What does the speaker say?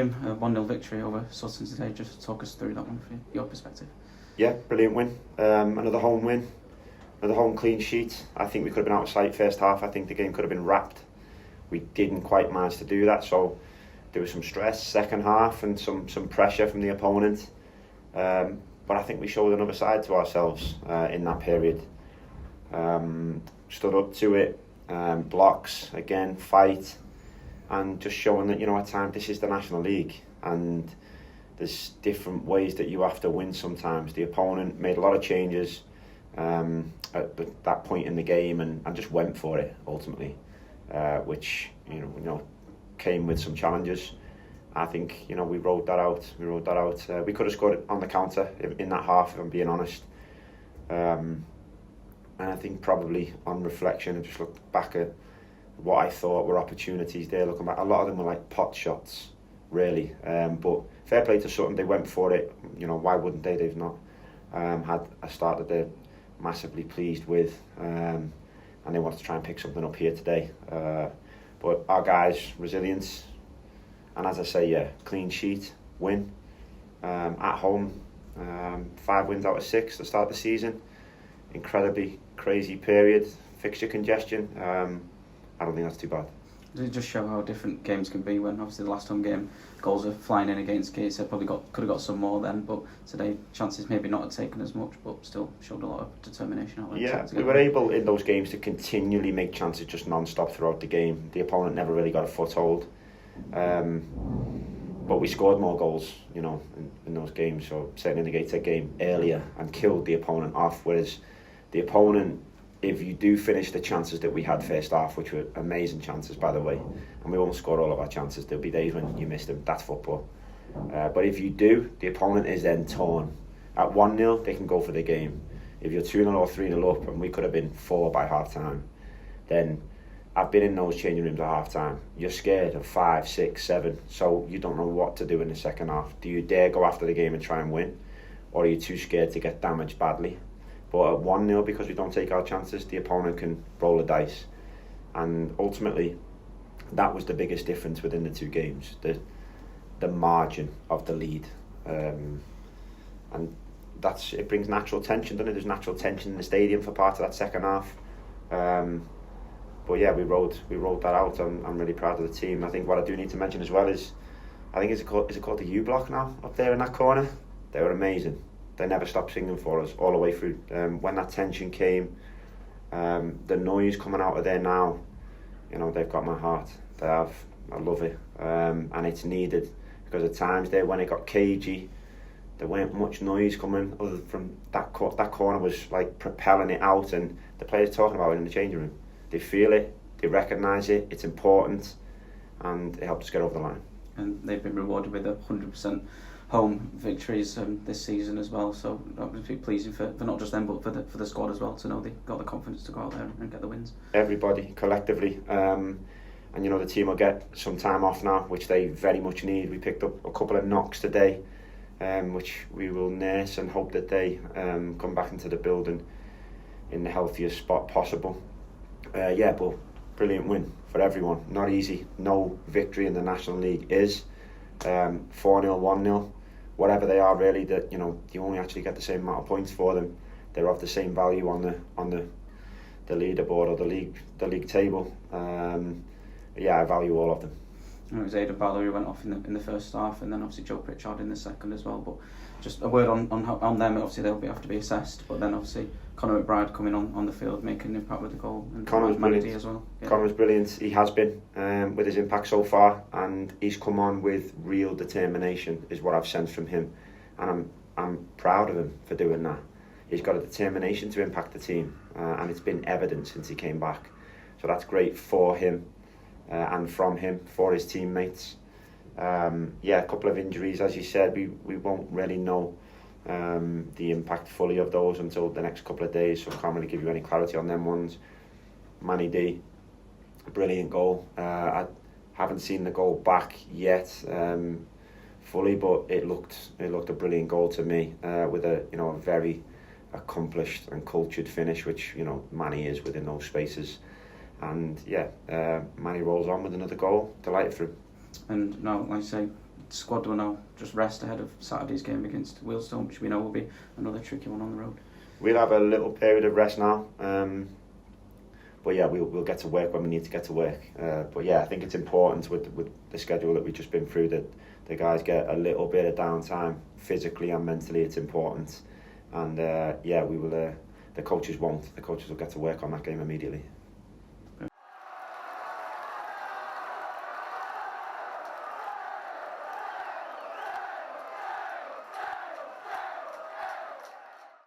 game, a 1-0 victory over Sutton today. Just talk us through that one from your perspective. Yeah, brilliant win. Another home win, another home clean sheet. I think we could have been out of sight first half. I think the game could have been wrapped. We didn't quite manage to do that, so there was some stress second half and some pressure from the opponent. But I think we showed another side to ourselves in that period. Stood up to it, blocks, again, fight, and just showing that, at times this is the National League and there's different ways that you have to win sometimes. The opponent made a lot of changes at that point in the game and just went for it ultimately, which came with some challenges. I think we rode that out. We could have scored on the counter in that half, if I'm being honest. And I think probably on reflection, I just looked back at what I thought were opportunities there. Looking back, a lot of them were like pot shots, really. But fair play to Sutton, they went for it. Why wouldn't they? They've not had a start that they're massively pleased with, and they want to try and pick something up here today. But our guys, resilience, and as I say, clean sheet, win at home. 5 wins out of 6 to start the season. Incredibly crazy period, fixture congestion. I don't think that's too bad. Does it just show how different games can be when obviously the last home game goals are flying in against Gateshead, probably could have got some more then, but today chances maybe not have taken as much, but still showed a lot of determination out there. Yeah, we were able in those games to continually make chances just non-stop throughout the game. The opponent never really got a foothold, but we scored more goals in those games, so certainly in the Gateshead game earlier, and killed the opponent off, whereas the opponent, if you do finish the chances that we had first half, which were amazing chances by the way, and we won't score all of our chances, there'll be days when you miss them, that's football. But if you do, the opponent is then torn. At 1-0, they can go for the game. If you're 2-0 or 3-0 up, and we could have been 4 by half time, then I've been in those changing rooms at half time. You're scared of 5, 6, 7, so you don't know what to do in the second half. Do you dare go after the game and try and win? Or are you too scared to get damaged badly? But at 1-0, because we don't take our chances, the opponent can roll the dice. And ultimately, that was the biggest difference within the two games, the margin of the lead. And it brings natural tension, doesn't it? There's natural tension in the stadium for part of that second half. But yeah, we rode that out. I'm really proud of the team. I think what I do need to mention as well is, I think is it called the U Block now, up there in that corner? They were amazing. They never stopped singing for us all the way through. When that tension came, the noise coming out of there now, they've got my heart. They have. I love it. And it's needed, because at times there, when it got cagey, there weren't much noise coming other from that corner was like propelling it out, and the players talking about it in the changing room. They feel it, they recognise it, it's important, and it helped us get over the line. And they've been rewarded with 100% home victories this season as well, so that would be pleasing for not just them but for the squad as well, to know they got the confidence to go out there and get the wins. Everybody collectively, and the team will get some time off now, which they very much need. We picked up a couple of knocks today, which we will nurse and hope that they come back into the building in the healthiest spot possible. But brilliant win for everyone. Not easy. No victory in the National League is 4-0, 1-0. Whatever they are, really, that you only actually get the same amount of points for them. They're of the same value on the leaderboard or the league table. I value all of them. It was Aidan Barlow who went off in the first half, and then obviously Joe Pritchard in the second as well. But just a word on them. Obviously they'll have to be assessed, but then obviously Conor McBride coming on the field, making an impact with the goal, and Conor was brilliant as well. Yeah. Conor was brilliant. He has been with his impact so far, and he's come on with real determination, is what I've sensed from him, and I'm proud of him for doing that. He's got a determination to impact the team, and it's been evident since he came back. So that's great for him. And from him, for his teammates. A couple of injuries, as you said, we won't really know the impact fully of those until the next couple of days, so I can't really give you any clarity on them ones. Manny D, brilliant goal. I haven't seen the goal back yet fully, but it looked a brilliant goal to me, with a very accomplished and cultured finish, which Manny is within those spaces. And Manny rolls on with another goal. Delighted for him. And now, like I say, squad will now just rest ahead of Saturday's game against Wealdstone, which we know will be another tricky one on the road. We'll have a little period of rest now, but yeah, we'll get to work when we need to get to work. But yeah, I think it's important with the schedule that we've just been through that the guys get a little bit of downtime physically and mentally. It's important, and yeah, we will. The coaches won't. The coaches will get to work on that game immediately.